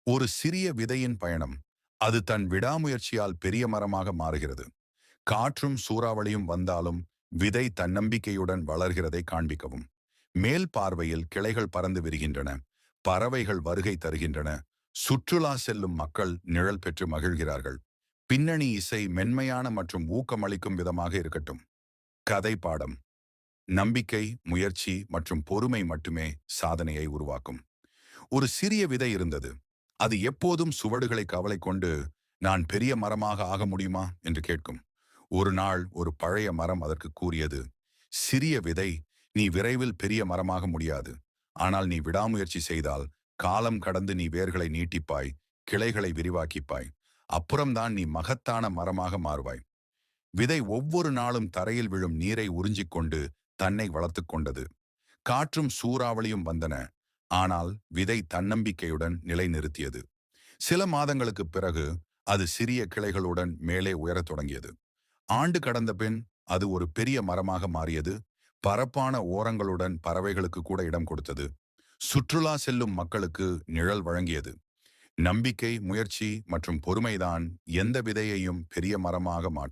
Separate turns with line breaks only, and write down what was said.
ஒரு சிறிய விதையின் பயணம். அது தன் விடாமுயற்சியால் பெரிய மரமாக மாறுகிறது. காற்றும் சூறாவளியும் வந்தாலும் விதை தன்னம்பிக்கையுடன் வளர்கிறதை காண்பிக்கவும். மேல் பார்வையில் கிளைகள் பறந்து விரிகின்றன. பறவைகள் வருகை தருகின்றன. சுற்றுலா செல்லும் மக்கள் நிழல் பெற்று மகிழ்கிறார்கள். பின்னணி இசை மென்மையான மற்றும் ஊக்கமளிக்கும் விதமாக இருக்கட்டும். கதை பாடம். நம்பிக்கை, முயற்சி மற்றும் பொறுமை மட்டுமே சாதனையை உருவாக்கும். ஒரு சிறிய விதை இருந்தது. அது எப்போதும் சுவடுகளை கவலை கொண்டு, நான் பெரிய மரமாக ஆக முடியுமா என்று கேட்கும். ஒரு நாள் ஒரு பழைய மரம் அதற்கு கூறியது, சிறிய விதை, நீ விரைவில் பெரிய மரமாக முடியாது. ஆனால் நீ விடாமுயற்சி செய்தால் காலம் கடந்து நீ வேர்களை நீட்டிப்பாய், கிளைகளை விரிவாக்கிப்பாய். அப்புறம்தான் நீ மகத்தான மரமாக மாறுவாய். விதை ஒவ்வொரு நாளும் தரையில் விழும் நீரை உறிஞ்சிக் கொண்டு தன்னை வளர்த்துக் கொண்டது. காற்றும் சூறாவளியும் வந்தன. ஆனால் விதை தன்னம்பிக்கையுடன் நிலைநிறுத்தியது. சில மாதங்களுக்குப் பிறகு அது சிறிய கிளைகளுடன் மேலே உயரத் தொடங்கியது. ஆண்டு கடந்த பின் அது ஒரு பெரிய மரமாக மாறியது. பரப்பான ஓரங்களுடன் பறவைகளுக்கு கூட இடம் கொடுத்தது. சுற்றுலா செல்லும் மக்களுக்கு நிழல் வழங்கியது. நம்பிக்கை, முயற்சி மற்றும் பொறுமைதான் எந்த விதையையும் பெரிய மரமாக மாற்றும்.